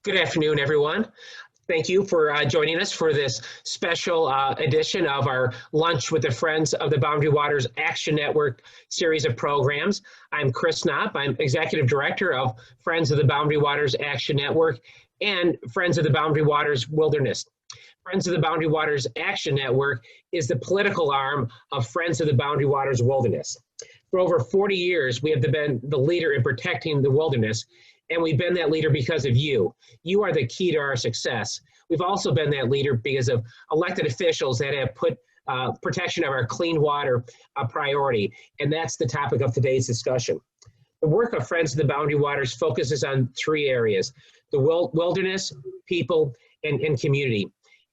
Good afternoon, everyone. Thank you for joining us for this special edition of our Lunch with the Friends of the Boundary Waters Action Network series of programs. I'm Chris Knopp. I'm Executive Director of Friends of the Boundary Waters Action Network and Friends of the Boundary Waters Wilderness. Friends of the Boundary Waters Action Network is the political arm of Friends of the Boundary Waters Wilderness. For over 40 years, we have been the leader in protecting the wilderness, and we've been that leader because of you. You are the key to our success. We've also been that leader because of elected officials that have put protection of our clean water a priority, and that's the topic of today's discussion. The work of Friends of the Boundary Waters focuses on three areas: the wilderness, people, and community.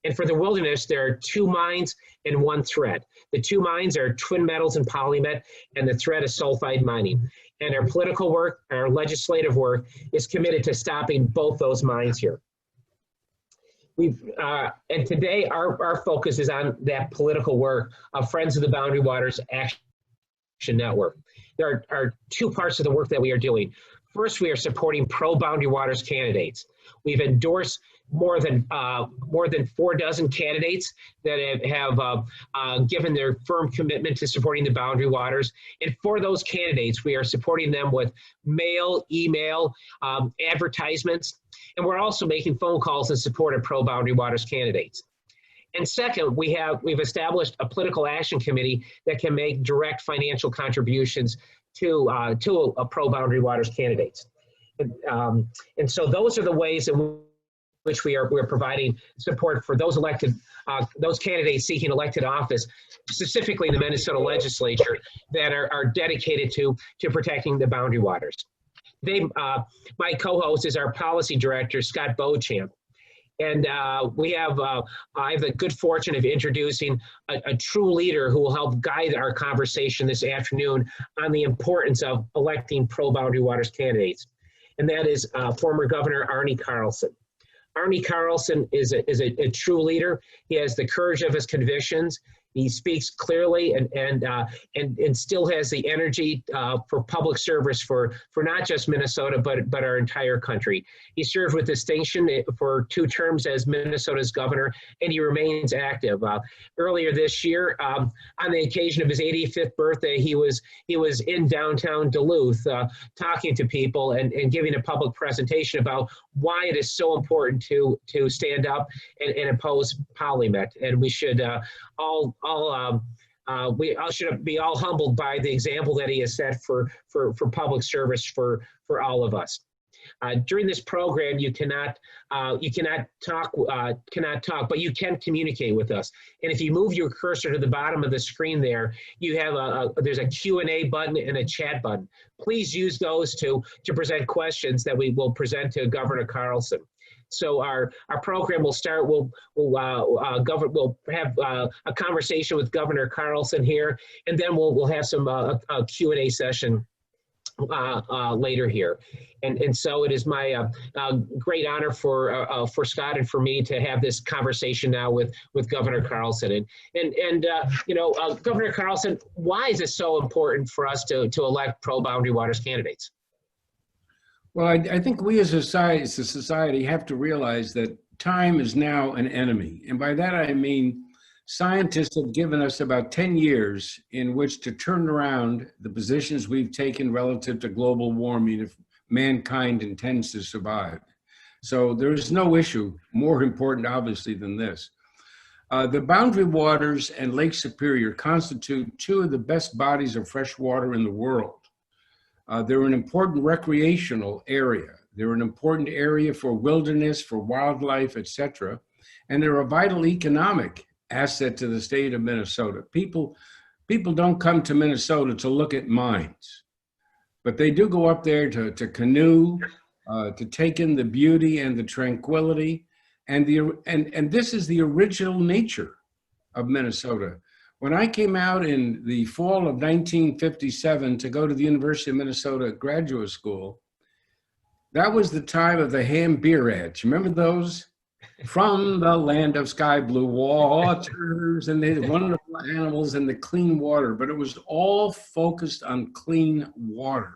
And for the wilderness, there are two mines and one threat. The two mines are twin metals and polymet, and the threat is sulfide mining. And our political work, our legislative work, is committed to stopping both those mines here. And today, our focus is on that political work of Friends of the Boundary Waters Action Network. There are two parts of the work that we are doing. First, we are supporting pro-Boundary Waters candidates. We've endorsed more than 4 dozen candidates that have given their firm commitment to supporting the Boundary Waters. And for those candidates, we are supporting them with mail, email, advertisements, and we're also making phone calls in support of pro-Boundary Waters candidates. And second, we've established a political action committee that can make direct financial contributions to a pro-Boundary Waters candidates. And so those are the ways in which we're providing support for those candidates seeking elected office, specifically in the Minnesota legislature, that are dedicated to protecting the Boundary Waters. My co-host is our policy director, Scott Beauchamp. And I have the good fortune of introducing a true leader who will help guide our conversation this afternoon on the importance of electing pro-Boundary Waters candidates. And that is former Governor Arne Carlson. Arne Carlson is a true leader. He has the courage of his convictions. He speaks clearly and still has the energy for public service for not just Minnesota, but our entire country. He served with distinction for 2 terms as Minnesota's governor, and he remains active. Earlier this year, on the occasion of his 85th birthday, he was in downtown Duluth talking to people and giving a public presentation about why it is so important to stand up and oppose polymet. And we should we all should be all humbled by the example that he has set for public service for all of us. During this program, you cannot talk, but you can communicate with us. And if you move your cursor to the bottom of the screen there, you have there's a Q&A button and a chat button. Please use those to present questions that we will present to Governor Carlson. So our program will start. We'll have a conversation with Governor Carlson here, and then we'll have some a Q&A session later here. And so it is my great honor for Scott and for me to have this conversation now with Governor Carlson. And Governor Carlson, why is it so important for us to elect pro-Boundary Waters candidates? Well, I think we as a society have to realize that time is now an enemy. And by that I mean scientists have given us about 10 years in which to turn around the positions we've taken relative to global warming if mankind intends to survive. So there is no issue more important, obviously, than this. The Boundary Waters and Lake Superior constitute 2 of the best bodies of fresh water in the world. They're an important recreational area. They're an important area for wilderness, for wildlife, etc. And they're a vital economic asset to the state of Minnesota. People don't come to Minnesota to look at mines, but they do go up there to canoe, to take in the beauty and the tranquility. And this is the original nature of Minnesota. When I came out in the fall of 1957 to go to the University of Minnesota graduate school, that was the time of the ham beer ads. Remember those? From the land of sky blue waters and the wonderful animals and the clean water, but it was all focused on clean water.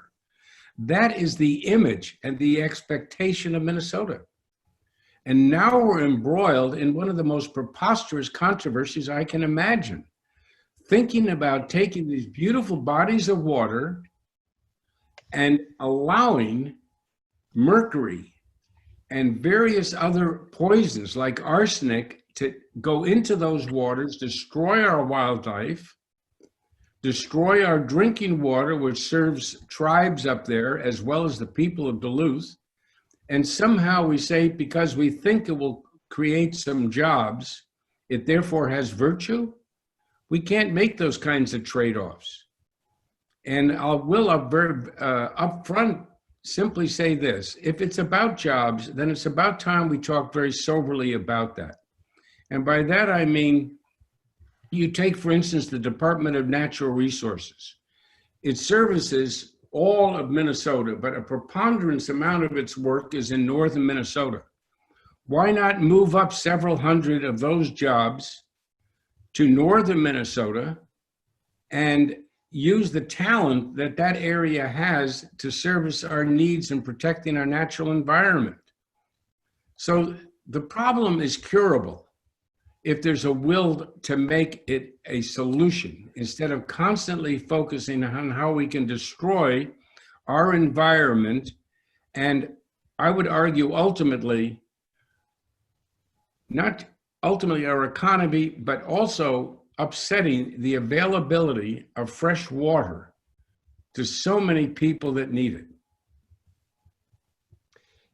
That is the image and the expectation of Minnesota. And now we're embroiled in one of the most preposterous controversies I can imagine. Thinking about taking these beautiful bodies of water and allowing mercury and various other poisons like arsenic to go into those waters, destroy our wildlife, destroy our drinking water, which serves tribes up there as well as the people of Duluth. And somehow we say, because we think it will create some jobs, it therefore has virtue. We can't make those kinds of trade-offs. And I will up front simply say this: if it's about jobs, then it's about time we talk very soberly about that. And by that I mean, you take, for instance, the Department of Natural Resources. It services all of Minnesota, but a preponderance amount of its work is in northern Minnesota. Why not move up several hundred of those jobs to northern Minnesota and use the talent that that area has to service our needs in protecting our natural environment? So the problem is curable if there's a will to make it a solution, instead of constantly focusing on how we can destroy our environment. And I would argue ultimately, not ultimately our economy, but also upsetting the availability of fresh water to so many people that need it.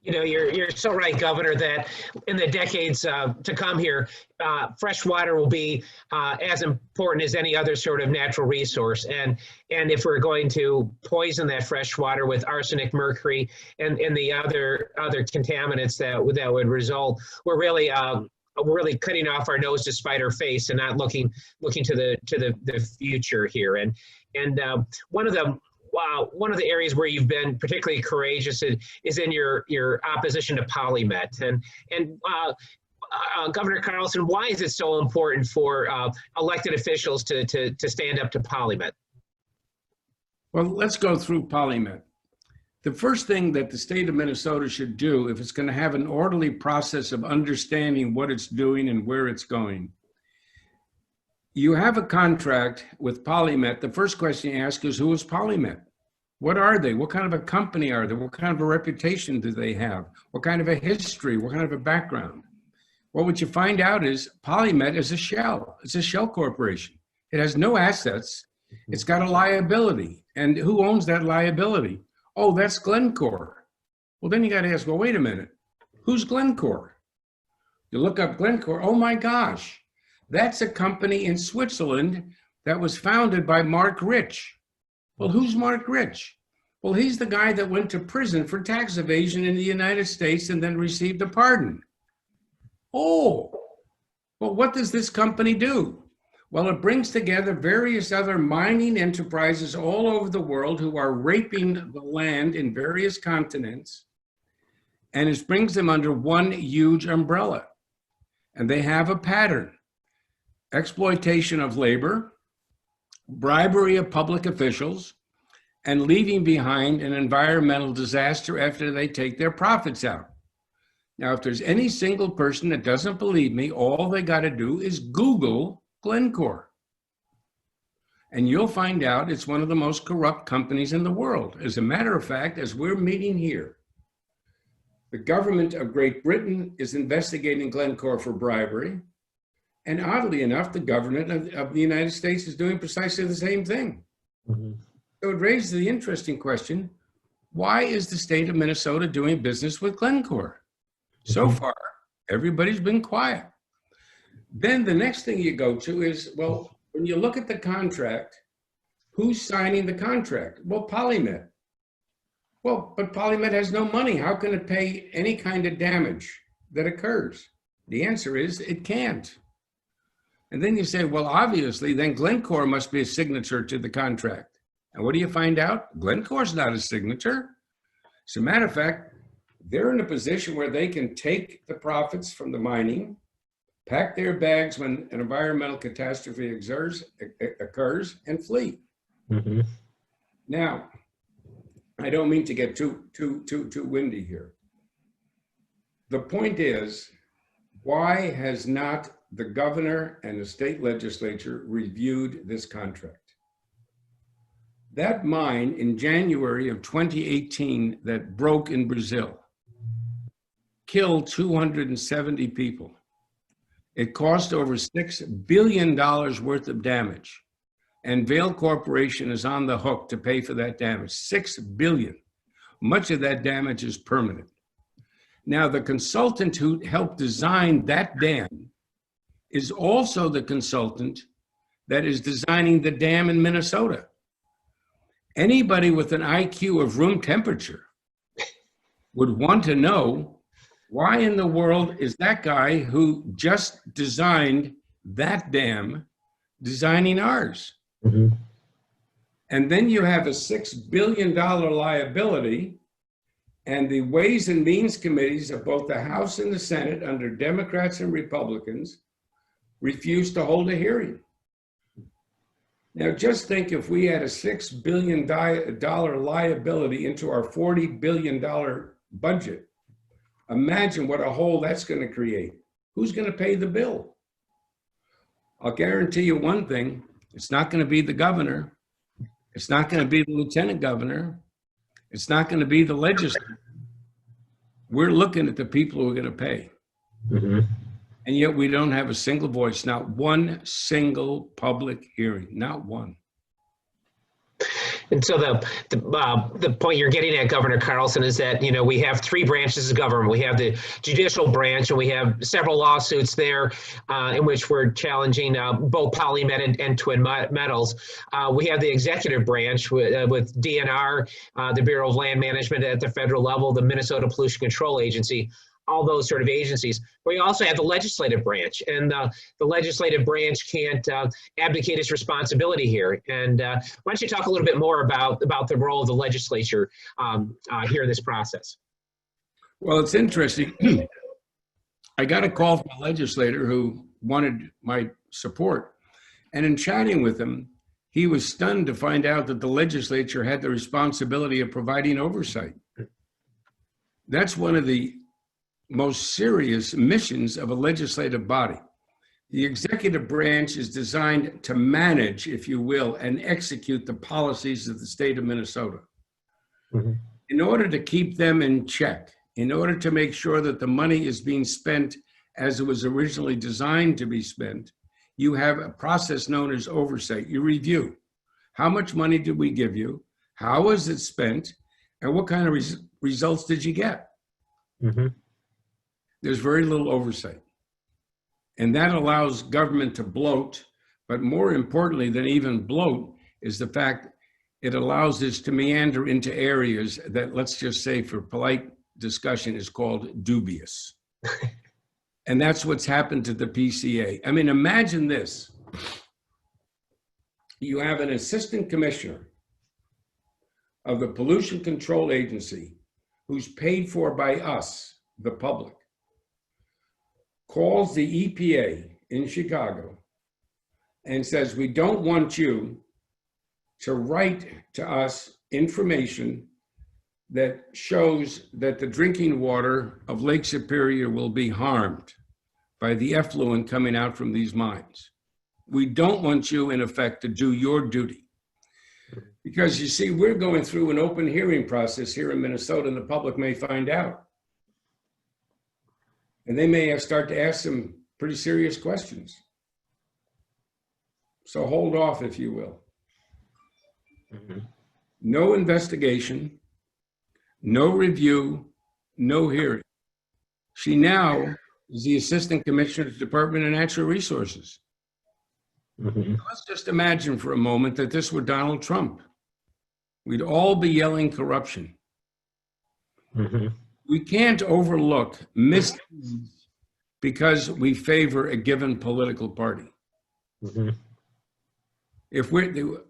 You know, you're so right, Governor, that in the decades to come here, fresh water will be as important as any other sort of natural resource. And if we're going to poison that fresh water with arsenic, mercury, and the other contaminants that would result, we're really cutting off our nose to spite our face and not looking to the future here. And one of the areas where you've been particularly courageous is in your opposition to PolyMet. And Governor Carlson, why is it so important for elected officials to stand up to PolyMet? Well, let's go through PolyMet. The first thing that the state of Minnesota should do, if it's going to have an orderly process of understanding what it's doing and where it's going, you have a contract with PolyMet. The first question you ask is, who is PolyMet? What are they? What kind of a company are they? What kind of a reputation do they have? What kind of a history? What kind of a background? Well, what you find out is PolyMet is a shell. It's a shell corporation. It has no assets. It's got a liability. And who owns that liability? Oh, that's Glencore. Well, then you got to ask, well, wait a minute. Who's Glencore? You look up Glencore. Oh, my gosh. That's a company in Switzerland that was founded by Mark Rich. Well, who's Mark Rich? Well, he's the guy that went to prison for tax evasion in the United States and then received a pardon. Oh, well, what does this company do? Well, it brings together various other mining enterprises all over the world who are raping the land in various continents, and it brings them under one huge umbrella. And they have a pattern: exploitation of labor, bribery of public officials, and leaving behind an environmental disaster after they take their profits out. Now, if there's any single person that doesn't believe me, all they got to do is Google Glencore. And you'll find out it's one of the most corrupt companies in the world. As a matter of fact, as we're meeting here, the government of Great Britain is investigating Glencore for bribery. And oddly enough, the government of the United States is doing precisely the same thing. Mm-hmm. So it raises the interesting question, why is the state of Minnesota doing business with Glencore? Mm-hmm. So far, everybody's been quiet. Then the next thing you go to is, well, when you look at the contract, who's signing the contract? Well, PolyMet. Well, but PolyMet has no money. How can it pay any kind of damage that occurs? The answer is it can't. And then you say, well, obviously, then Glencore must be a signature to the contract. And what do you find out? Glencore's not a signature. As a matter of fact, they're in a position where they can take the profits from the mining, pack their bags when an environmental catastrophe occurs, and flee. Mm-hmm. Now, I don't mean to get too windy here. the point is, why has not the governor and the state legislature reviewed this contract? That mine in January of 2018 that broke in Brazil killed 270 people. It cost over $6 billion worth of damage. And Vail Corporation is on the hook to pay for that damage, $6 billion. Much of that damage is permanent. Now, the consultant who helped design that dam is also the consultant that is designing the dam in Minnesota. Anybody with an IQ of room temperature would want to know, why in the world is that guy who just designed that dam designing ours? Mm-hmm. And then you have a $6 billion liability, and the Ways and Means Committees of both the House and the Senate, under Democrats and Republicans, refused to hold a hearing. Now, just think if we had a $6 billion liability into our $40 billion budget. Imagine what a hole that's going to create. Who's going to pay the bill? I'll guarantee you one thing, it's not going to be the governor. It's not going to be the lieutenant governor. It's not going to be the legislature. We're looking at the people who are going to pay. Mm-hmm. And yet we don't have a single voice, not one single public hearing, not one. And so the point you're getting at, Governor Carlson, is that, you know, we have three branches of government. We have the judicial branch, and we have several lawsuits there in which we're challenging both PolyMet and Twin Metals. We have the executive branch with DNR, the Bureau of Land Management at the federal level, the Minnesota Pollution Control Agency, all those sort of agencies. We also have the legislative branch, and the legislative branch can't abdicate its responsibility here. And why don't you talk a little bit more about the role of the legislature here in this process? Well, it's interesting. I got a call from a legislator who wanted my support. And in chatting with him, he was stunned to find out that the legislature had the responsibility of providing oversight. That's one of the most serious missions of a legislative body. The executive branch is designed to manage, if you will, and execute the policies of the state of Minnesota. Mm-hmm. In order to keep them in check, in order to make sure that the money is being spent as it was originally designed to be spent, you have a process known as oversight. You review. How much money did we give you? How was it spent? And what kind of results did you get? Mm-hmm. There's very little oversight. And that allows government to bloat, but more importantly than even bloat is the fact it allows this to meander into areas that, let's just say for polite discussion, is called dubious. And that's what's happened to the PCA. I mean, imagine this. You have an assistant commissioner of the Pollution Control Agency who's paid for by us, the public, calls the EPA in Chicago and says, we don't want you to write to us information that shows that the drinking water of Lake Superior will be harmed by the effluent coming out from these mines. We don't want you, in effect, to do your duty. Because you see, we're going through an open hearing process here in Minnesota, and the public may find out. And they may start to ask some pretty serious questions. So hold off, if you will. Mm-hmm. No investigation, no review, no hearing. She now is the Assistant Commissioner of the Department of Natural Resources. Mm-hmm. Let's just imagine for a moment that this were Donald Trump. We'd all be yelling corruption. Mm-hmm. We can't overlook misdeeds because we favor a given political party. Mm-hmm. If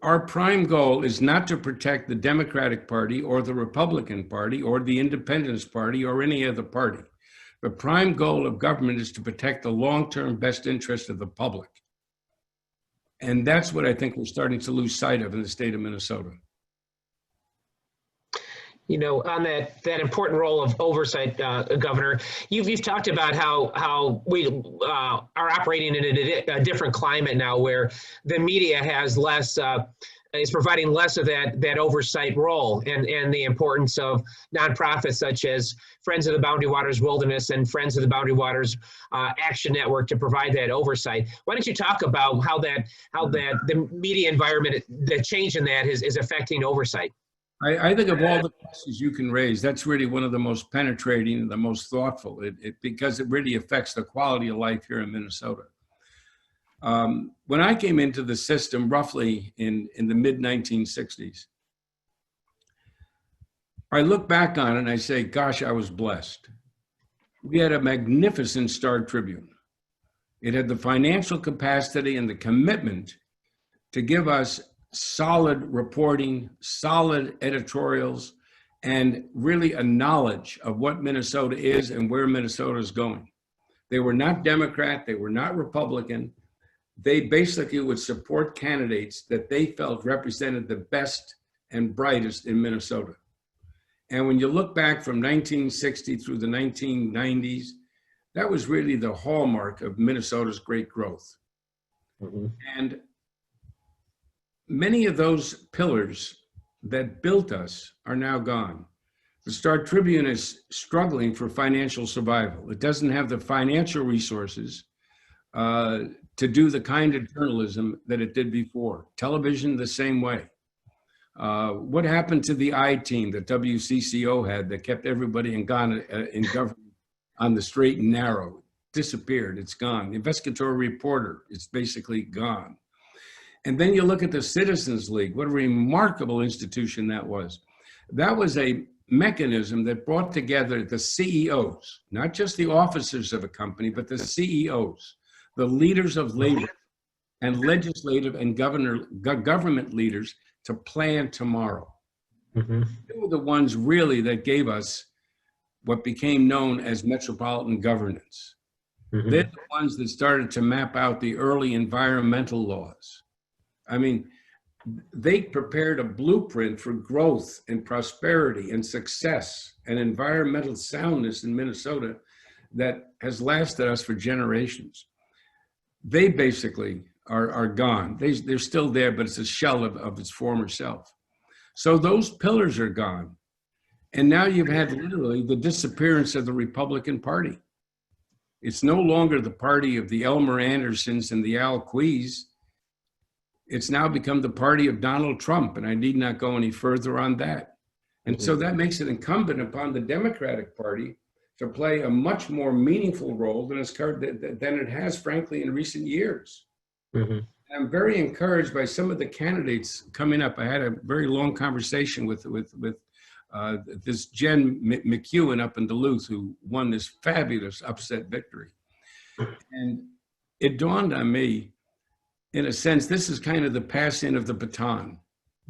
our prime goal is not to protect the Democratic Party or the Republican Party or the Independence Party or any other party, the prime goal of government is to protect the long-term best interest of the public. And that's what I think we're starting to lose sight of in the state of Minnesota. You know, on that important role of oversight, Governor, you've talked about how we are operating in a different climate now, where the media has less. Is providing less of that oversight role, and the importance of nonprofits such as Friends of the Boundary Waters Wilderness and Friends of the Boundary Waters Action Network to provide that oversight. Why don't you talk about how the media environment, the change in that is affecting oversight? I think of all the questions you can raise, that's really one of the most penetrating and the most thoughtful, because it really affects the quality of life here in Minnesota. When I came into the system roughly in the mid-1960s, I look back on it and I say, gosh, I was blessed. We had a magnificent Star Tribune. It had the financial capacity and the commitment to give us solid reporting, solid editorials, and really a knowledge of what Minnesota is and where Minnesota is going. They were not Democrat, they were not Republican. They basically would support candidates that they felt represented the best and brightest in Minnesota. And when you look back from 1960 through the 1990s, that was really the hallmark of Minnesota's great growth. Mm-hmm. And many of those pillars that built us are now gone. The Star Tribune is struggling for financial survival. It doesn't have the financial resources to do the kind of journalism that it did before. Television, the same way. What happened to the I-team that WCCO had that kept everybody in government on the straight and narrow? Disappeared, it's gone. The investigatory reporter, it's basically gone. And then you look at the Citizens League, what a remarkable institution that was. That was a mechanism that brought together the CEOs, not just the officers of a company, but the CEOs, the leaders of labor and legislative and government leaders to plan tomorrow. Mm-hmm. They were the ones really that gave us what became known as metropolitan governance. Mm-hmm. They're the ones that started to map out the early environmental laws. I mean, they prepared a blueprint for growth and prosperity and success and environmental soundness in Minnesota that has lasted us for generations. They basically are gone. They're still there, but it's a shell of its former self. So those pillars are gone. And now you've had literally the disappearance of the Republican Party. It's no longer the party of the Elmer Andersons and the Al Quees. It's now become the party of Donald Trump, and I need not go any further on that. And so that makes it incumbent upon the Democratic Party to play a much more meaningful role than it has, frankly, in recent years. Mm-hmm. I'm very encouraged by some of the candidates coming up. I had a very long conversation with this Jen McEwen up in Duluth, who won this fabulous upset victory. And it dawned on me, in a sense, this is kind of the passing of the baton.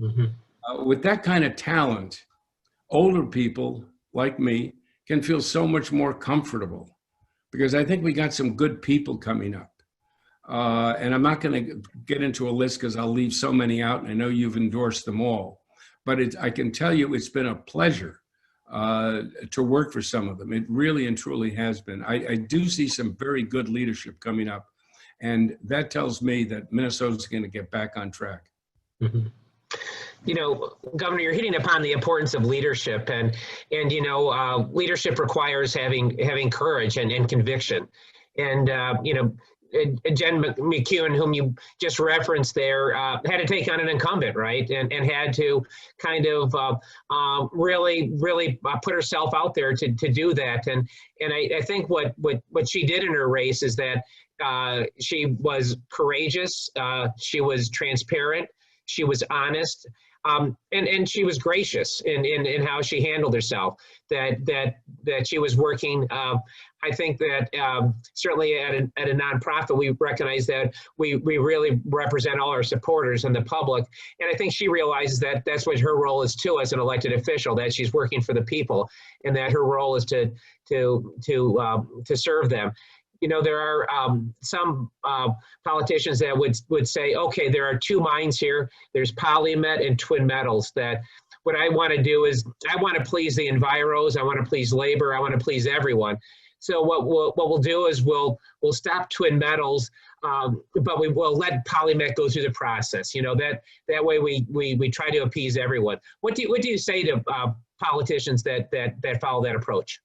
Mm-hmm. With that kind of talent, older people like me can feel so much more comfortable, because I think we got some good people coming up. And I'm not going to get into a list because I'll leave so many out, and I know you've endorsed them all. But I can tell you it's been a pleasure to work for some of them. It really and truly has been. I do see some very good leadership coming up. And that tells me that Minnesota's going to get back on track. Mm-hmm. You know, Governor, you're hitting upon the importance of leadership, and you know, leadership requires having courage and conviction. And you know, Jen McEwen, whom you just referenced there, had to take on an incumbent, right? And had to kind of really put herself out there to do that. And I think what she did in her race is that she was courageous, she was transparent, she was honest, and she was gracious in how she handled herself. That she was working. I think that certainly at a nonprofit, we recognize that we really represent all our supporters and the public. And I think she realizes that that's what her role is too, as an elected official, that she's working for the people, and that her role is to serve them. You know, there are some politicians that would say, okay, there are two minds here. There's Polymet and Twin Metals, that what I want to do is I want to please the enviros, I want to please labor, I want to please everyone. So what we'll do is we'll stop twin metals, but we will let PolyMet go through the process. You know, that way we try to appease everyone. What do you say to politicians that follow that approach?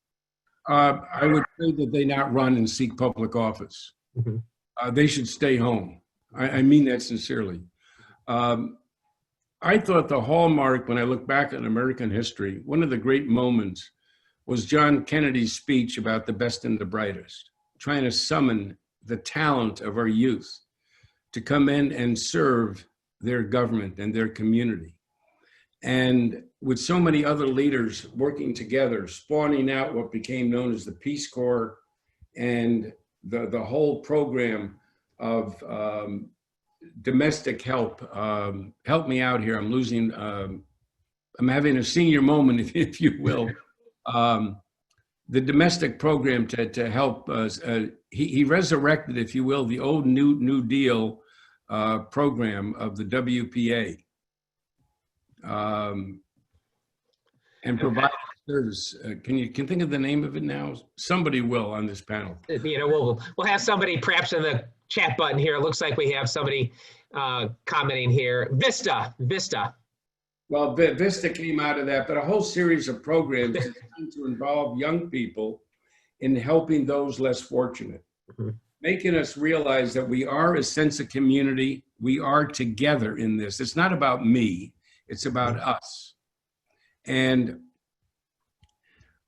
I would say that they not run and seek public office. Mm-hmm. They should stay home. I mean that sincerely. I thought the hallmark, when I look back at American history, one of the great moments was John Kennedy's speech about the best and the brightest, trying to summon the talent of our youth to come in and serve their government and their community. And with so many other leaders working together, spawning out what became known as the Peace Corps and the whole program of domestic help. Help me out here. I'm losing, I'm having a senior moment, if you will. The domestic program to help us, he resurrected, if you will, the old New Deal program of the WPA. And provide service. Can you think of the name of it now? Somebody will on this panel. You know, we'll have somebody perhaps in the chat button here. It looks like we have somebody commenting here. Vista. Well, Vista came out of that, but a whole series of programs designed to involve young people in helping those less fortunate, making us realize that we are a sense of community. We are together in this. It's not about me. It's about us. And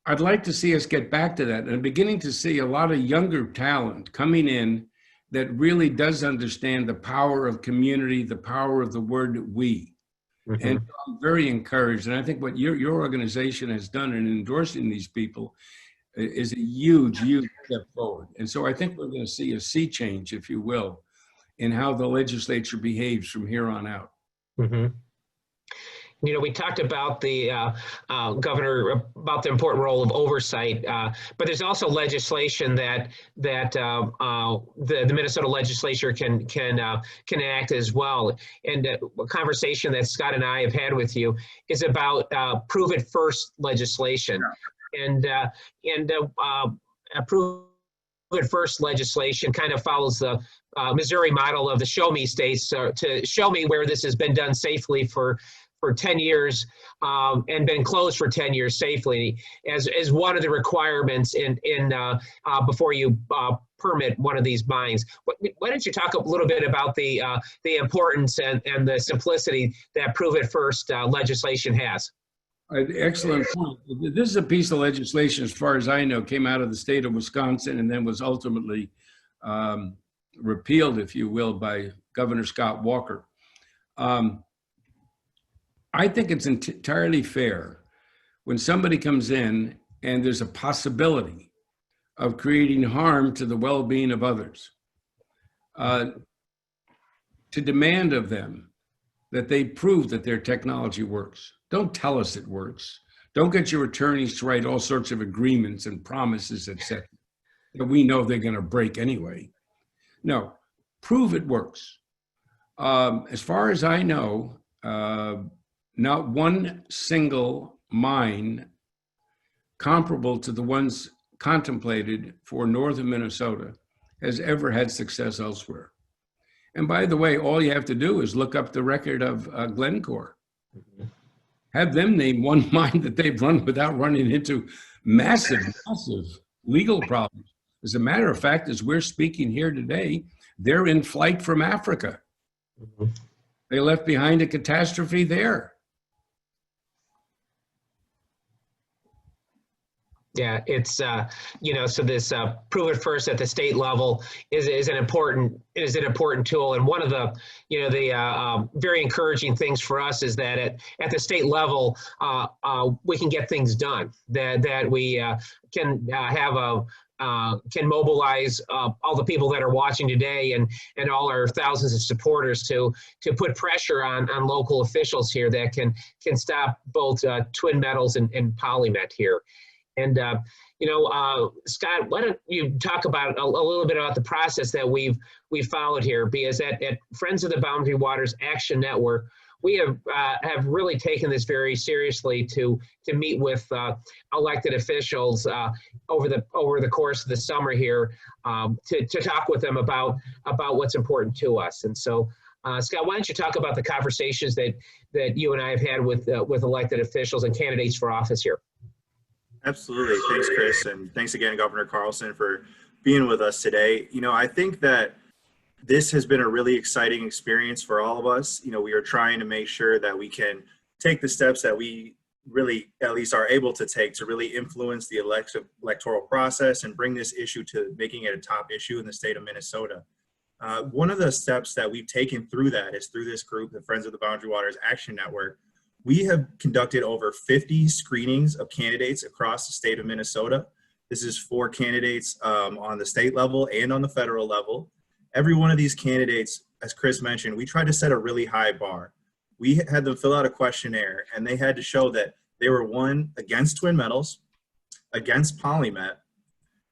I'd like to see us get back to that. And I'm beginning to see a lot of younger talent coming in that really does understand the power of community, the power of the word we. And I'm very encouraged. And I think what your organization has done in endorsing these people is a huge step forward. And so I think we're going to see a sea change, if you will, in how the legislature behaves from here on out. You know, we talked about the governor, about the important role of oversight, but there's also legislation that the Minnesota legislature can enact as well. And a conversation that Scott and I have had with you is about prove it first legislation, and prove it first legislation kind of follows the Missouri model of the show me states, to show me where this has been done safely for 10 years and been closed for 10 years safely as one of the requirements in before you permit one of these mines. Why don't you talk a little bit about the importance and the simplicity that prove it first legislation has? Excellent point. This is a piece of legislation, as far as I know, came out of the state of Wisconsin and then was ultimately repealed, if you will, by Governor Scott Walker. I think it's entirely fair when somebody comes in and there's a possibility of creating harm to the well-being of others, to demand of them that they prove that their technology works. Don't tell us it works. Don't get your attorneys to write all sorts of agreements and promises, etc., that we know they're going to break anyway. No, prove it works. As far as I know, not one single mine comparable to the ones contemplated for northern Minnesota has ever had success elsewhere. And by the way, all you have to do is look up the record of Glencore. Have them name one mine that they've run without running into massive legal problems. As a matter of fact, as we're speaking here today, they're in flight from Africa. They left behind a catastrophe there. Yeah, it's you know, so this prove it first at the state level is an important tool, and one of the very encouraging things for us is that at the state level we can get things done, that we can have can mobilize all the people that are watching today and all our thousands of supporters to put pressure on local officials here that can stop both twin metals and PolyMet here. And, Scott, why don't you talk about a little bit about the process that we've followed here, because at Friends of the Boundary Waters Action Network, we have really taken this very seriously to meet with elected officials over the course of the summer here to talk with them about what's important to us. And so, Scott, why don't you talk about the conversations that you and I have had with elected officials and candidates for office here? Absolutely. Thanks, Chris. And thanks again, Governor Carlson, for being with us today. You know, I think that this has been a really exciting experience for all of us. You know, we are trying to make sure that we can take the steps that we really at least are able to take to really influence the electoral process and bring this issue to making it a top issue in the state of Minnesota. One of the steps that we've taken through that is through this group, the Friends of the Boundary Waters Action Network. We have conducted over 50 screenings of candidates across the state of Minnesota. This is for candidates on the state level and on the federal level. Every one of these candidates, as Chris mentioned, we tried to set a really high bar. We had them fill out a questionnaire, and they had to show that they were, one, against twin metals, against polymet,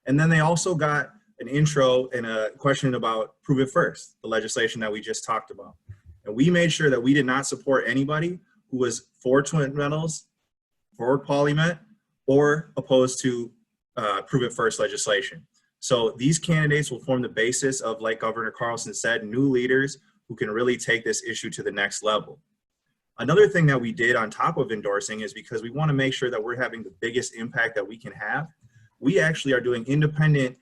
and then they also got an intro and a question about Prove It First, the legislation that we just talked about. And we made sure that we did not support anybody who was for twin metals, for polymet, or opposed to Prove It First legislation. So these candidates will form the basis of, like Governor Carlson said, new leaders who can really take this issue to the next level. Another thing that we did on top of endorsing is because we want to make sure that we're having the biggest impact that we can have. We actually are doing independent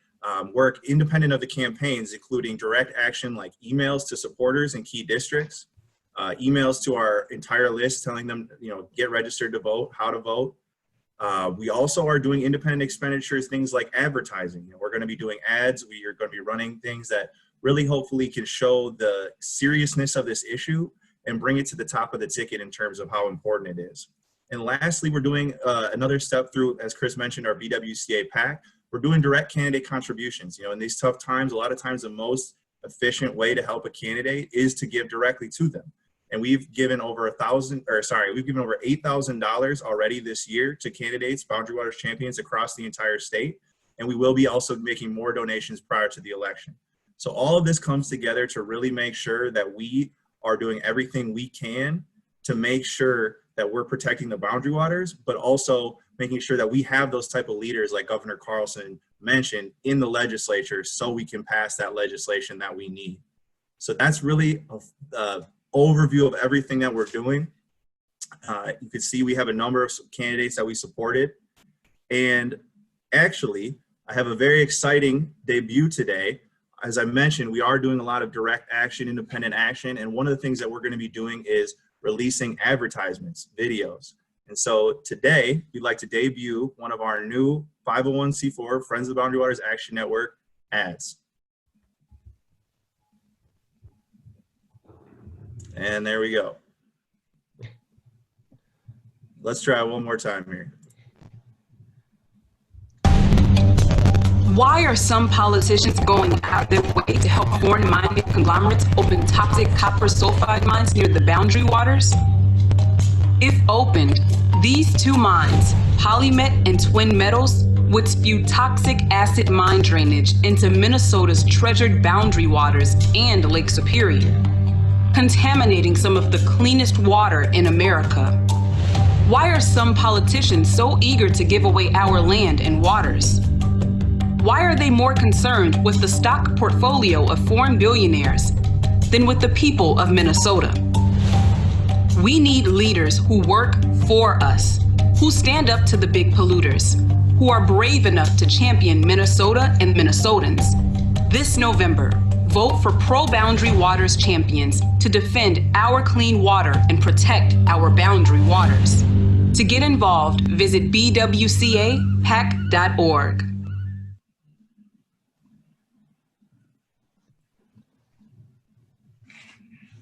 work, independent of the campaigns, including direct action like emails to supporters in key districts, emails to our entire list telling them, you know, get registered to vote, how to vote. We also are doing independent expenditures, things like advertising. You know, we're going to be doing ads. We are going to be running things that really hopefully can show the seriousness of this issue and bring it to the top of the ticket in terms of how important it is. And lastly, we're doing another step through, as Chris mentioned, our BWCA PAC. We're doing direct candidate contributions. You know, in these tough times, a lot of times the most efficient way to help a candidate is to give directly to them. And we've given over we've given over $8,000 already this year to candidates, Boundary Waters champions across the entire state. And we will be also making more donations prior to the election. So all of this comes together to really make sure that we are doing everything we can to make sure that we're protecting the boundary waters, but also making sure that we have those type of leaders like Governor Carlson mentioned in the legislature so we can pass that legislation that we need. So that's really a overview of everything that we're doing. You can see we have a number of candidates that we supported. And actually, I have a very exciting debut today. As I mentioned, we are doing a lot of direct action, independent action. And one of the things that we're going to be doing is releasing advertisements, videos. And so today, we'd like to debut one of our new 501c4 Friends of the Boundary Waters Action Network ads. And there we go. Let's try one more time here. Why are some politicians going out their way to help foreign-minded conglomerates open toxic copper sulfide mines near the boundary waters? If opened, these two mines, polymet and twin metals, would spew toxic acid mine drainage into Minnesota's treasured boundary waters and Lake Superior, contaminating some of the cleanest water in America. Why are some politicians so eager to give away our land and waters? Why are they more concerned with the stock portfolio of foreign billionaires than with the people of Minnesota? We need leaders who work for us, who stand up to the big polluters, who are brave enough to champion Minnesota and Minnesotans. This November, vote for Pro-Boundary Waters champions to defend our clean water and protect our boundary waters. To get involved, visit bwcapac.org.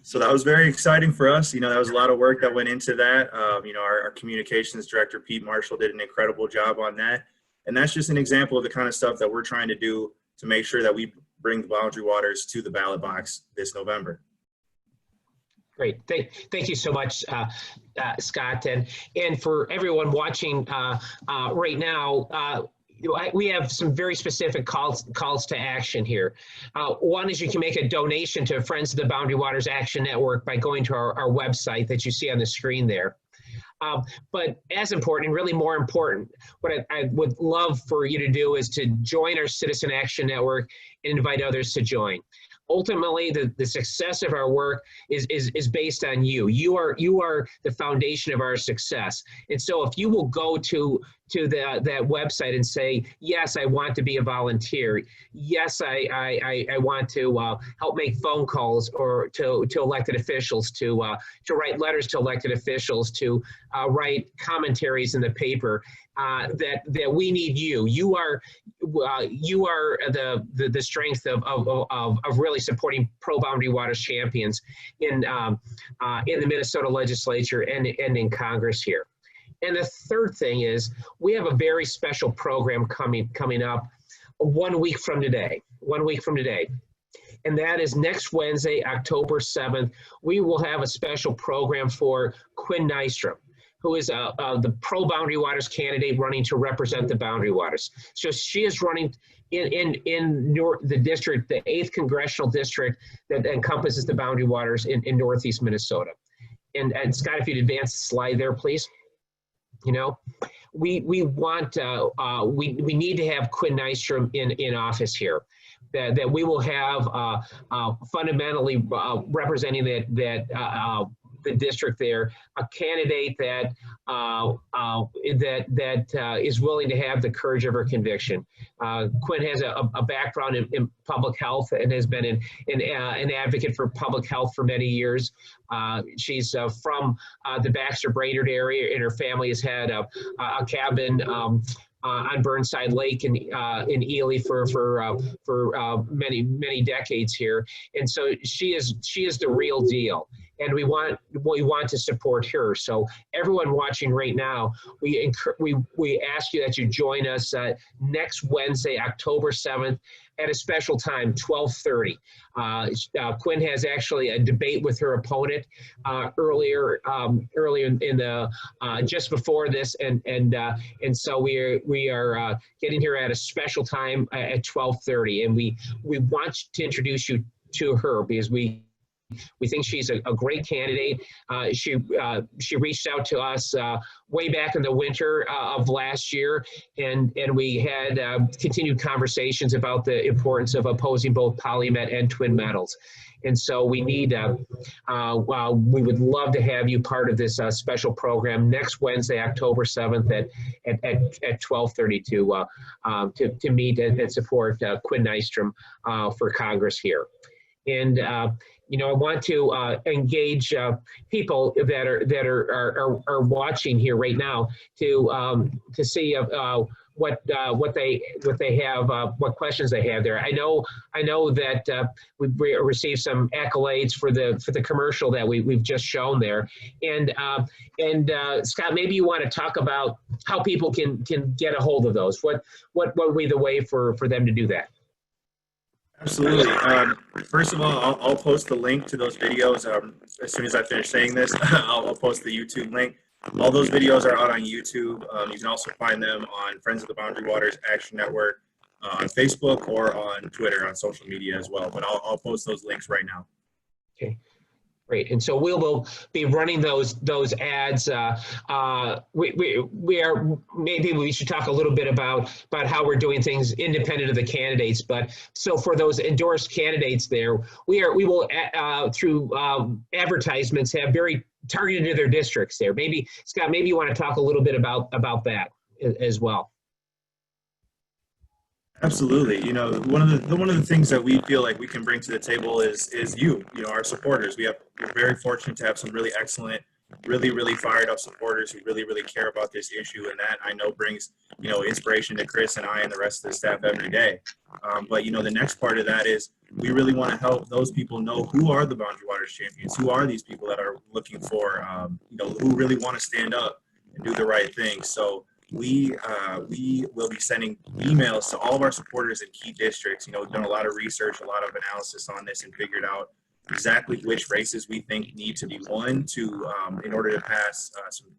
So that was very exciting for us. You know, that was a lot of work that went into that. You know, our communications director, Pete Marshall, did an incredible job on that. And that's just an example of the kind of stuff that we're trying to do to make sure that we bring the boundary waters to the ballot box this November. Great. Thank you so much, Scott. And for everyone watching right now, we have some very specific calls to action here. One is you can make a donation to Friends of the Boundary Waters Action Network by going to our website that you see on the screen there. But as important, and really more important, what I would love for you to do is to join our Citizen Action Network and invite others to join. Ultimately, the success of our work is based on you. You are the foundation of our success. And so if you will go to that website and say, yes, I want to be a volunteer. Yes, I want to help make phone calls or to elected officials, to write letters to elected officials, to write commentaries in the paper. That we need you. You are the strength of really supporting pro-Boundary Waters champions in the Minnesota legislature and in Congress here. And the third thing is we have a very special program coming up 1 week from today. 1 week from today. And that is next Wednesday, October 7th. We will have a special program for Quinn Nystrom, who is the pro-Boundary Waters candidate running to represent the Boundary Waters. So she is running in the district, the 8th Congressional District that encompasses the Boundary Waters in Northeast Minnesota. And Scott, if you'd advance the slide there, please. You know, we want, we need to have Quinn Nystrom in office here. That we will have fundamentally representing the district there, a candidate that is willing to have the courage of her conviction. Quinn has a background in public health and has been an advocate for public health for many years. She's from the Baxter Brainerd area, and her family has had a cabin on Burnside Lake in Ely for many decades here, and so she is the real deal, and we want to support her. So everyone watching right now, we ask you that you join us next Wednesday, October 7th, at a special time, 12:30. Quinn has actually a debate with her opponent earlier in the just before this, and so we are getting here at a special time at 12:30, and we want to introduce you to her because we think she's a great candidate. She reached out to us way back in the winter of last year, and we had continued conversations about the importance of opposing both polymet and twin metals. And so we need, we would love to have you part of this special program next Wednesday, October 7th at 12:30 to meet and support Quinn Nystrom for Congress here. And I want to engage people that are watching here right now to see what they have, what questions they have there. I know that we received some accolades for the commercial that we've just shown there, and Scott, maybe you want to talk about how people can get a hold of those. What would be the way for them to do that? Absolutely. First of all, I'll post the link to those videos as soon as I finish saying this. I'll post the YouTube link. All those videos are out on YouTube. You can also find them on Friends of the Boundary Waters Action Network on Facebook or on Twitter, on social media as well. But I'll post those links right now. Okay. Great, and so we'll be running those ads. Maybe we should talk a little bit about how we're doing things independent of the candidates. But so for those endorsed candidates, there we will through advertisements have very targeted to their districts. There, maybe Scott, maybe you want to talk a little bit about that as well. Absolutely. One of the things that we feel like we can bring to the table is our supporters. We're very fortunate to have some really excellent, really fired up supporters who really care about this issue, and that I know brings inspiration to Chris and I and the rest of the staff every day. But the next part of that is we really want to help those people know who are the Boundary Waters champions, who are these people that are looking for who really want to stand up and do the right thing. So we will be sending emails to all of our supporters in key districts. We've done a lot of research, a lot of analysis on this, and figured out exactly which races we think need to be won to in order to pass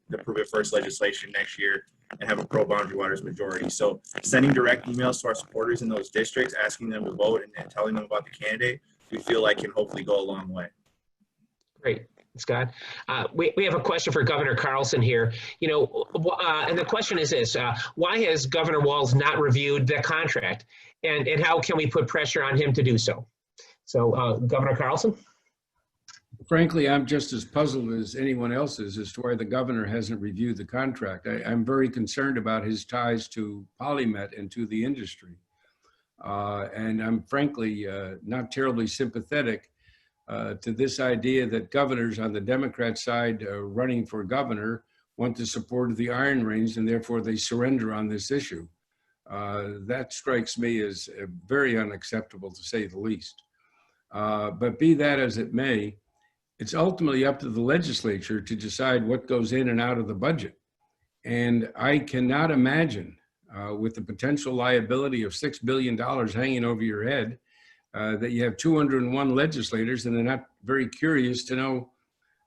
the Prove It First legislation next year and have a pro-boundary waters majority. So sending direct emails to our supporters in those districts, asking them to vote and telling them about the candidate, we feel like can hopefully go a long way. Great. Scott, we have a question for Governor Carlson here. And the question is this: why has Governor Walz not reviewed the contract, and how can we put pressure on him to do so? So, Governor Carlson. Frankly, I'm just as puzzled as anyone else is as to why the governor hasn't reviewed the contract. I'm very concerned about his ties to Polymet and to the industry, and I'm frankly not terribly sympathetic to this idea that governors on the Democrat side running for governor want the support of the Iron Range, and therefore they surrender on this issue. That strikes me as very unacceptable, to say the least. But be that as it may, it's ultimately up to the legislature to decide what goes in and out of the budget. And I cannot imagine, with the potential liability of $6 billion hanging over your head, that you have 201 legislators and they're not very curious to know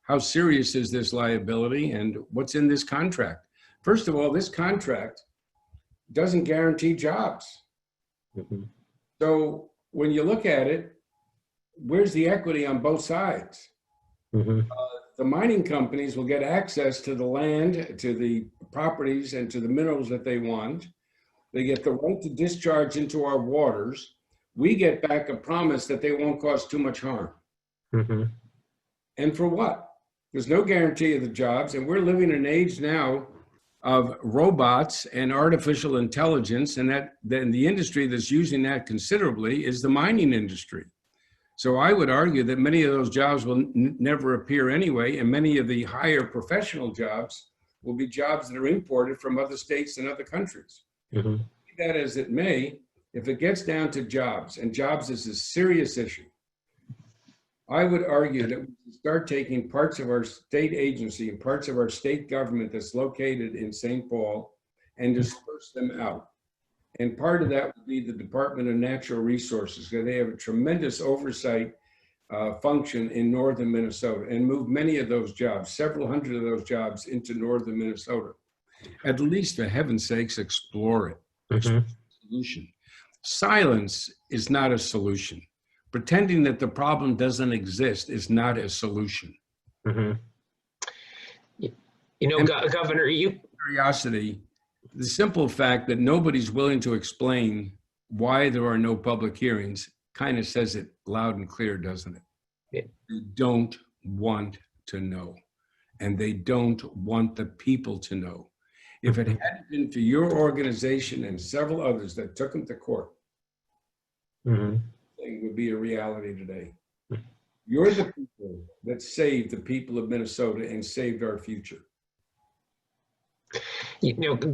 how serious is this liability and what's in this contract. First of all, this contract doesn't guarantee jobs. Mm-hmm. So when you look at it, where's the equity on both sides? Mm-hmm. The mining companies will get access to the land, to the properties, and to the minerals that they want. They get the right to discharge into our waters. We get back a promise that they won't cause too much harm. Mm-hmm. And for what? There's no guarantee of the jobs. And we're living in an age now of robots and artificial intelligence. And that then the industry that's using that considerably is the mining industry. So I would argue that many of those jobs will never appear anyway. And many of the higher professional jobs will be jobs that are imported from other states and other countries. Mm-hmm. Be that as it may, if it gets down to jobs, and jobs is a serious issue, I would argue that we should start taking parts of our state agency and parts of our state government that's located in St. Paul and disperse them out. And part of that would be the Department of Natural Resources, because they have a tremendous oversight function in northern Minnesota, and move many of those jobs, several hundred of those jobs, into northern Minnesota. At least, for heaven's sakes, explore it. Mm-hmm. Solution. Silence is not a solution. Pretending that the problem doesn't exist is not a solution. Mm-hmm. Governor, curiosity, the simple fact that nobody's willing to explain why there are no public hearings kind of says it loud and clear, doesn't it? Yeah. They don't want to know, and they don't want the people to know. If it hadn't been for your organization and several others that took them to court, mm-hmm. thing would be a reality today. You're the people that saved the people of Minnesota and saved our future.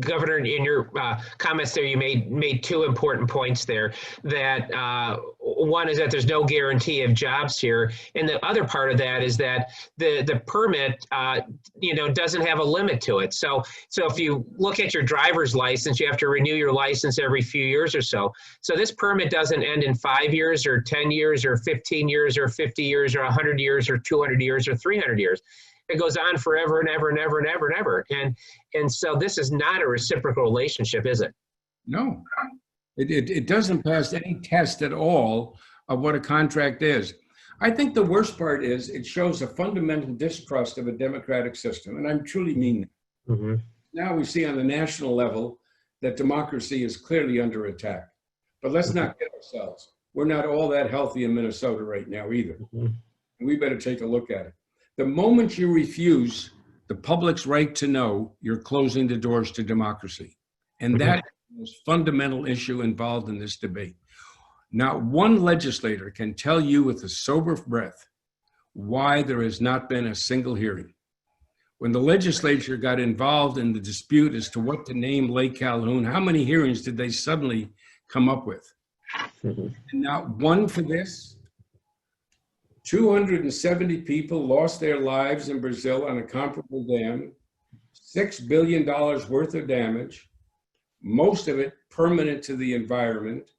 Governor, in your comments there, you made two important points there. That one is that there's no guarantee of jobs here, and the other part of that is that the permit, doesn't have a limit to it. So if you look at your driver's license, you have to renew your license every few years or so. So this permit doesn't end in 5 years or 10 years or 15 years or 50 years or 100 years or 200 years or 300 years. It goes on forever and ever and ever and ever and ever. And so this is not a reciprocal relationship, is it? No, it doesn't pass any test at all of what a contract is. I think the worst part is it shows a fundamental distrust of a democratic system. And I truly mean that. Mm-hmm. Now we see on the national level that democracy is clearly under attack. But let's not kid ourselves. We're not all that healthy in Minnesota right now either. Mm-hmm. We better take a look at it. The moment you refuse the public's right to know, you're closing the doors to democracy. And that is the most fundamental issue involved in this debate. Not one legislator can tell you with a sober breath why there has not been a single hearing. When the legislature got involved in the dispute as to what to name Lake Calhoun, how many hearings did they suddenly come up with? Mm-hmm. And not one for this. 270 people lost their lives in Brazil on a comparable dam, $6 billion worth of damage, most of it permanent to the environment.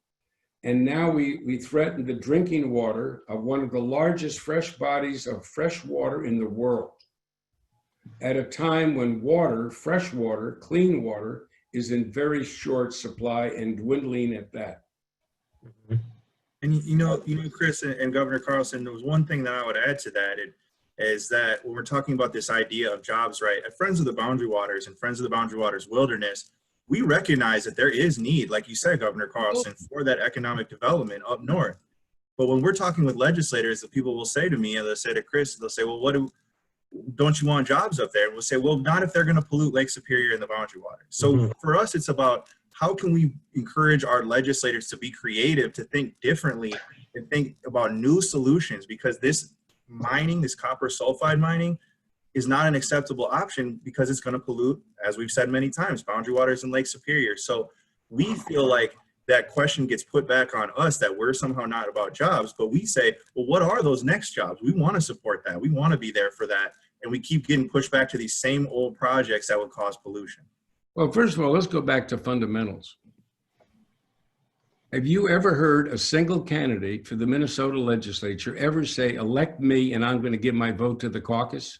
And now we threaten the drinking water of one of the largest fresh bodies of fresh water in the world at a time when water, fresh water, clean water, is in very short supply and dwindling at that. And Chris and Governor Carlson, there was one thing that I would add to that. Is that when we're talking about this idea of jobs, right? At Friends of the Boundary Waters and Friends of the Boundary Waters Wilderness, we recognize that there is need, like you said, Governor Carlson, for that economic development up north. But when we're talking with legislators, the people will say to me, and they'll say to Chris, they'll say, well, don't you want jobs up there? And we'll say, well, not if they're going to pollute Lake Superior and the Boundary Waters. So for us, it's about how can we encourage our legislators to be creative, to think differently, and think about new solutions, because this mining, this copper sulfide mining, is not an acceptable option because it's going to pollute, as we've said many times, Boundary Waters and Lake Superior. So we feel like that question gets put back on us, that we're somehow not about jobs, but we say, well, what are those next jobs? We want to support that. We want to be there for that. And we keep getting pushed back to these same old projects that would cause pollution. Well, first of all, let's go back to fundamentals. Have you ever heard a single candidate for the Minnesota legislature ever say, elect me and I'm going to give my vote to the caucus?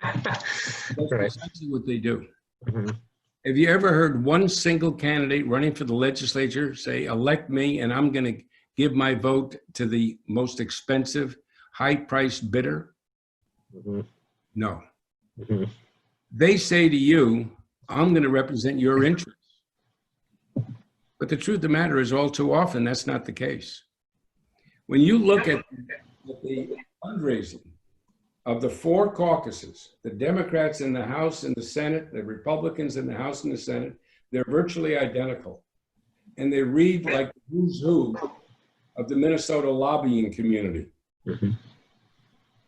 That's precisely what they do. Have you ever heard one single candidate running for the legislature say, elect me and I'm going to give my vote to the most expensive, high-priced bidder? No. They say to you, I'm going to represent your interests. But the truth of the matter is, all too often, that's not the case. When you look at the fundraising of the four caucuses, the Democrats in the House and the Senate, the Republicans in the House and the Senate, they're virtually identical. And they read like the who's who of the Minnesota lobbying community.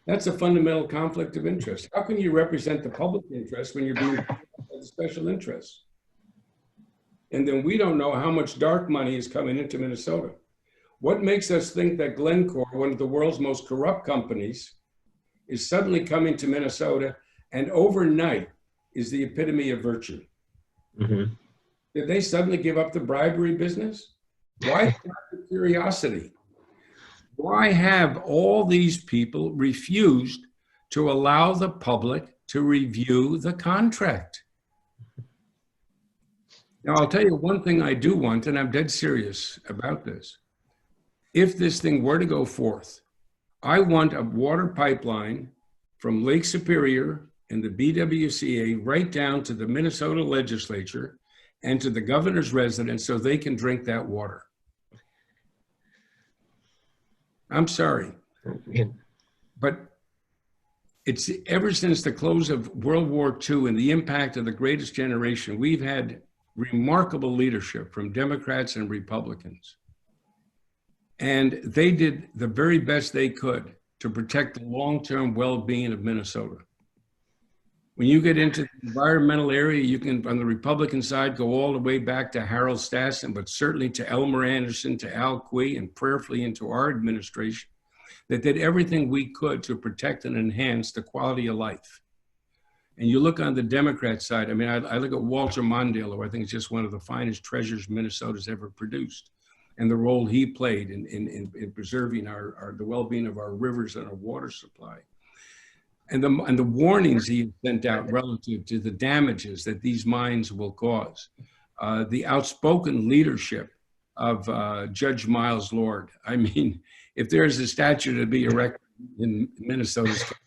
That's a fundamental conflict of interest. How can you represent the public interest when you're being the special interests? And then we don't know how much dark money is coming into Minnesota. What makes us think that Glencore, one of the world's most corrupt companies, is suddenly coming to Minnesota and overnight is the epitome of virtue? Did they suddenly give up the bribery business? Why the curiosity? Why have all these people refused to allow the public to review the contract? Now, I'll tell you one thing I do want, and I'm dead serious about this. If this thing were to go forth, I want a water pipeline from Lake Superior and the BWCA right down to the Minnesota legislature and to the governor's residence so they can drink that water. I'm sorry, but it's ever since the close of World War II and the impact of the greatest generation, we've had remarkable leadership from Democrats and Republicans. And they did the very best they could to protect the long-term well-being of Minnesota. When you get into the environmental area, you can, on the Republican side, go all the way back to Harold Stassen, but certainly to Elmer Anderson, to Al Quie, and prayerfully into our administration, that did everything we could to protect and enhance the quality of life. And you look on the Democrat side, I mean, I look at Walter Mondale, who I think is just one of the finest treasures Minnesota's ever produced, and the role he played in preserving the well-being of our rivers and our water supply. And the warnings he sent out relative to the damages that these mines will cause. The outspoken leadership of Judge Miles Lord. I mean, if there's a statue to be erected in Minnesota's country,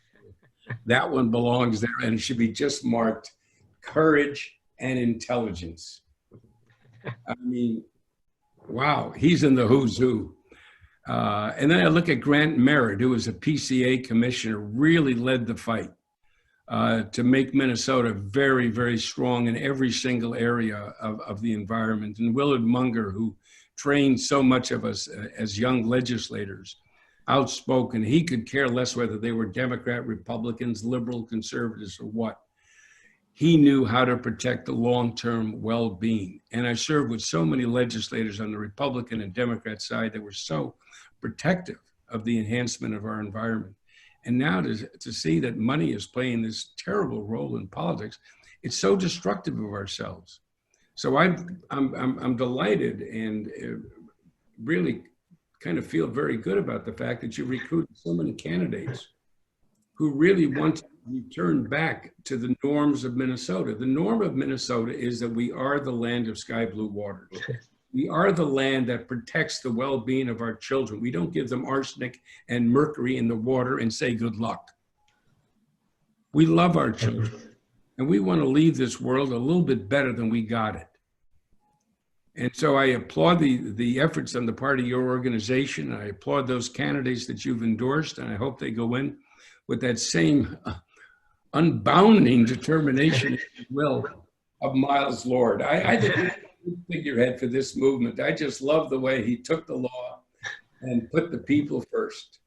that one belongs there, and it should be just marked courage and intelligence. I mean, wow, he's in the who's who. And then I look at Grant Merritt, who was a PCA commissioner, really led the fight to make Minnesota very, very strong in every single area of the environment. And Willard Munger, who trained so much of us as young legislators, outspoken. He could care less whether they were Democrat, Republicans, liberal, conservatives, or what. He knew how to protect the long-term well-being. And I served with so many legislators on the Republican and Democrat side that were so protective of the enhancement of our environment. And now to see that money is playing this terrible role in politics, it's so destructive of ourselves. So I'm delighted and really kind of feel very good about the fact that you recruited so many candidates who really want to return back to the norms of Minnesota. The norm of Minnesota is that we are the land of sky blue waters. We are the land that protects the well-being of our children. We don't give them arsenic and mercury in the water and say good luck. We love our children, and we want to leave this world a little bit better than we got it. And so I applaud the efforts on the part of your organization. I applaud those candidates that you've endorsed, and I hope they go in with that same unbounding determination, if you will, of Miles Lord. I think he's a good figurehead for this movement. I just love the way he took the law and put the people first.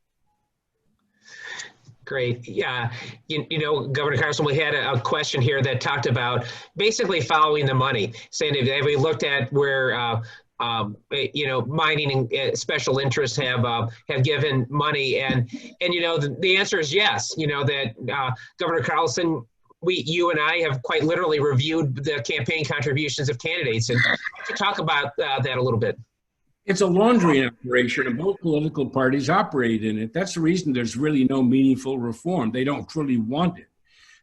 Great. Yeah. You know, Governor Carlson, we had a question here that talked about basically following the money, saying if we looked at where, you know, mining and special interests have given money, and you know, the answer is yes. You know that Governor Carlson, you and I have quite literally reviewed the campaign contributions of candidates, and to talk about that a little bit. It's a laundering operation, and both political parties operate in it. That's the reason there's really no meaningful reform. They don't truly want it.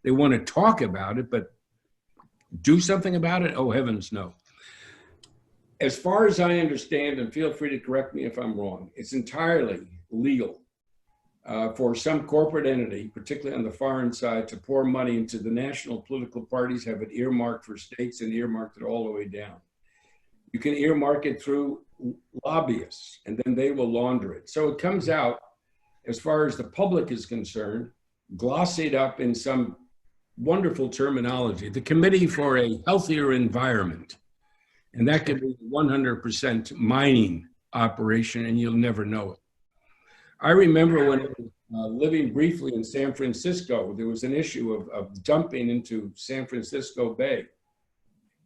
They want to talk about it, but do something about it? Oh, heavens, no. As far as I understand, and feel free to correct me if I'm wrong, it's entirely legal for some corporate entity, particularly on the foreign side, to pour money into the national political parties, have it earmarked for states and earmarked it all the way down. You can earmark it through lobbyists, and then they will launder it. So it comes out, as far as the public is concerned, glossied up in some wonderful terminology, the Committee for a Healthier Environment. And that could be 100% mining operation, and you'll never know it. I remember when I was living briefly in San Francisco, there was an issue of dumping into San Francisco Bay.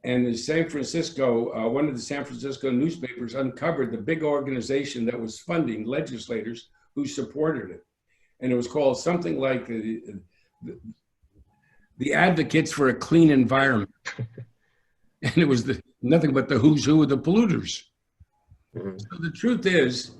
And the San Francisco, one of the San Francisco newspapers uncovered the big organization that was funding legislators who supported it. And it was called something like the Advocates for a Clean Environment. And it was nothing but the who's who of the polluters. Mm-hmm. So the truth is,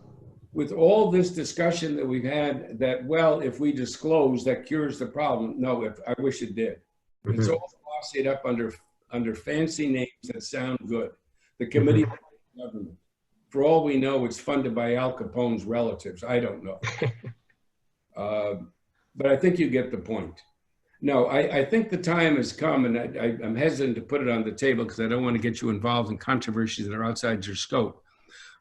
with all this discussion that we've had, that, well, if we disclose, that cures the problem. No, I wish it did. Mm-hmm. It's all glossed up under fancy names that sound good. The Committee for Government. For all we know, it's funded by Al Capone's relatives. I don't know. But I think you get the point. No, I think the time has come, and I'm hesitant to put it on the table because I don't want to get you involved in controversies that are outside your scope.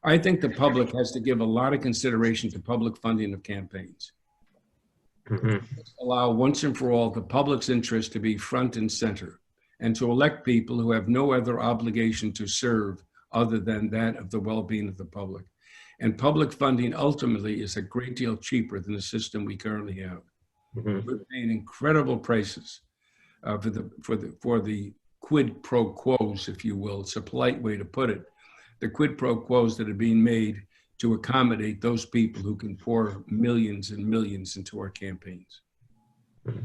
I think the public has to give a lot of consideration to public funding of campaigns. Mm-hmm. Allow once and for all the public's interest to be front and center, and to elect people who have no other obligation to serve other than that of the well-being of the public. And public funding ultimately is a great deal cheaper than the system we currently have. Mm-hmm. We're paying incredible prices for the quid pro quos, if you will. It's a polite way to put it. The quid pro quos that are being made to accommodate those people who can pour millions and millions into our campaigns. Mm-hmm.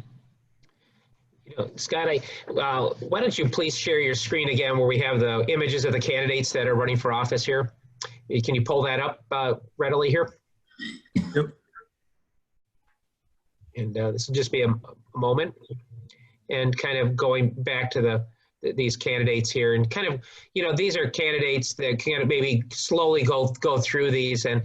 You know, Scott, why don't you please share your screen again where we have the images of the candidates that are running for office here? Can you pull that up readily here? Yep. And this will just be a moment, and kind of going back to these candidates here, and kind of, you know, these are candidates that kind of maybe slowly go through these, and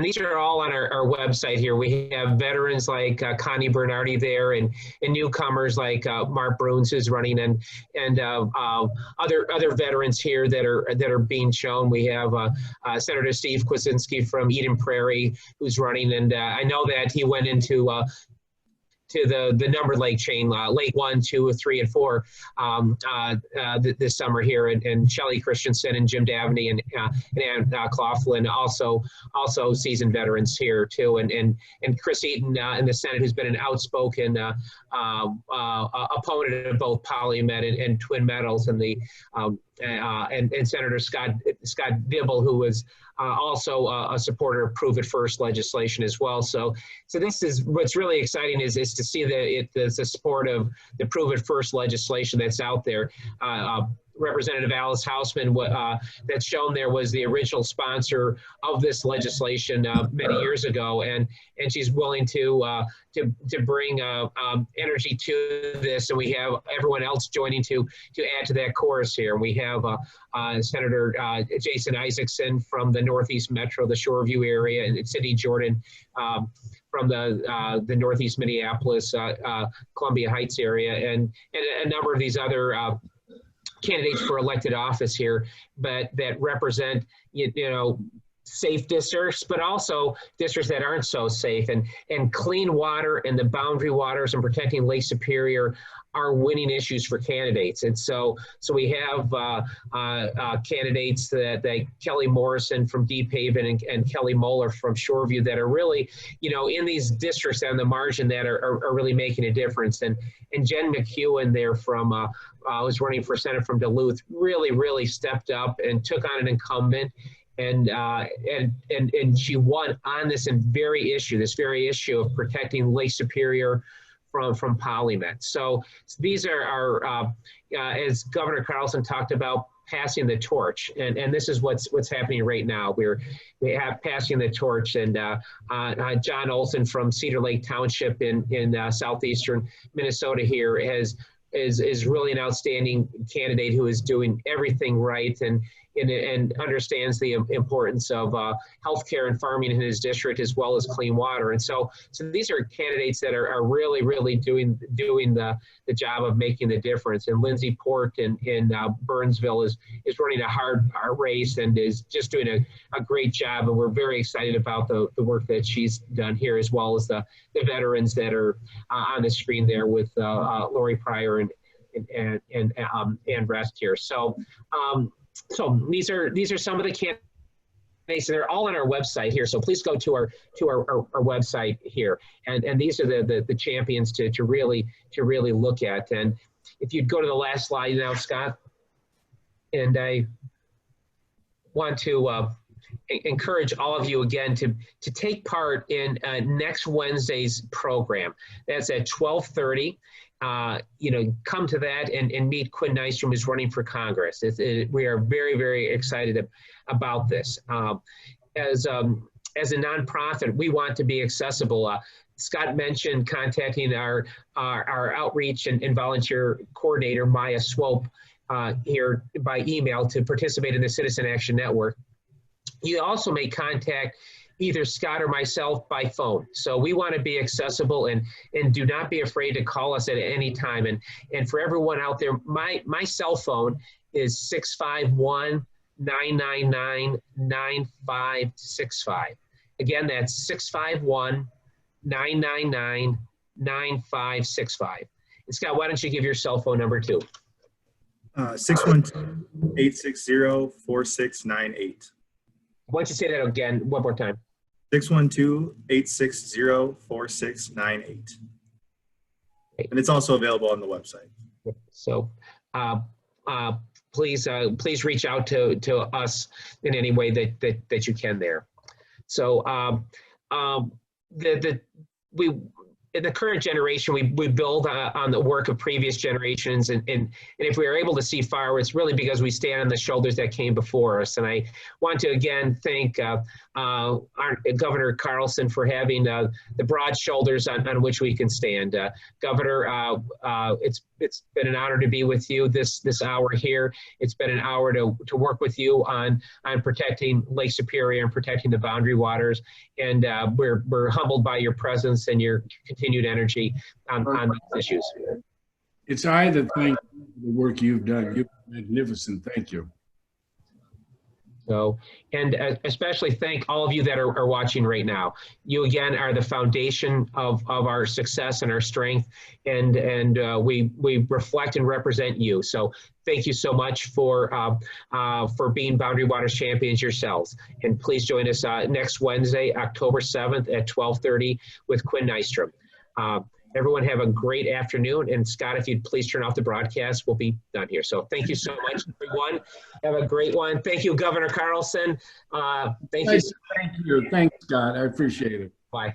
these are all on our website here. We have veterans like Connie Bernardi there, and newcomers like Mark Bruns is running, and other veterans here that are being shown. We have Senator Steve Kwasinski from Eden Prairie who's running, and I know that he went into to the numbered lake chain, lake 1, 2, 3, and 4 this summer here, and Shelley Christensen and Jim Davney and Ann Claughlin, also seasoned veterans here too, and Chris Eaton in the Senate, who's been an outspoken opponent of both PolyMed and twin metals, and and Senator Scott Dibble, who was also a supporter of Prove It First legislation as well. So this is what's really exciting is to see the support of the Prove It First legislation that's out there. Representative Alice Hausman, that's shown there was the original sponsor of this legislation many years ago, and she's willing to bring energy to this, and we have everyone else joining to add to that chorus here. We have Senator Jason Isaacson from the Northeast Metro, the Shoreview area, and Cindy Jordan from the Northeast Minneapolis, Columbia Heights area, and a number of these other candidates for elected office here, but that represent, you know, safe districts, but also districts that aren't so safe. And clean water and the boundary waters and protecting Lake Superior are winning issues for candidates. And so we have candidates that Kelly Morrison from Deep Haven and Kelly Moeller from Shoreview that are really, you know, in these districts on the margin that are really making a difference. And Jen McEwen there from was running for Senate from Duluth, really stepped up and took on an incumbent. And she won on this very issue of protecting Lake Superior from polymet. So these are as Governor Carlson talked about, passing the torch, and this is what's happening right now. We have passing the torch, and John Olson from Cedar Lake Township in southeastern Minnesota here is really an outstanding candidate who is doing everything right and understands the importance of healthcare and farming in his district, as well as clean water. And so these are candidates that are really doing the job of making the difference. And Lindsay Port in Burnsville is running a hard race and is just doing a great job. And we're very excited about the work that she's done here, as well as the veterans that are on the screen there with Lori Pryor and rest here. So these are some of the candidates. They're all on our website here. So please go to our website here. And these are the champions to really look at. And if you'd go to the last slide now, Scott. And I want to encourage all of you again to take part in next Wednesday's program. That's at 12:30. Come to that and meet Quinn Nystrom, who's running for Congress. We are very excited about this. As a nonprofit, we want to be accessible. Scott mentioned contacting our outreach and volunteer coordinator, Maya Swope, here by email to participate in the Citizen Action Network. You also may contact either Scott or myself by phone. So we want to be accessible, and do not be afraid to call us at any time. And for everyone out there, my cell phone is 651-999-9565. Again, that's 651-999-9565. And Scott, why don't you give your cell phone number too? 612-860-4698. Why don't you say that again one more time? 612-860-4698. And it's also available on the website. So please reach out to us in any way that you can there. So in the current generation, we build on the work of previous generations, and if we are able to see far, it's really because we stand on the shoulders that came before us. And I want to again thank Governor Carlson for having the broad shoulders on which we can stand. Governor, it's been an honor to be with you this hour here. It's been an hour to work with you on protecting Lake Superior and protecting the boundary waters. And we're humbled by your presence and your continued energy on these issues. It's I that thank you for the work you've done. You're magnificent. Thank you. So, and especially thank all of you that are watching right now. You again are the foundation of our success and our strength, and we reflect and represent you. So thank you so much for being Boundary Waters champions yourselves. And please join us next Wednesday, October 7th at 12:30 with Quinn Nystrom. Everyone have a great afternoon. And Scott, if you'd please turn off the broadcast, we'll be done here. So thank you so much, everyone. Have a great one. Thank you, Governor Carlson. Thank you. Thank you. Thanks, Scott. I appreciate it. Bye.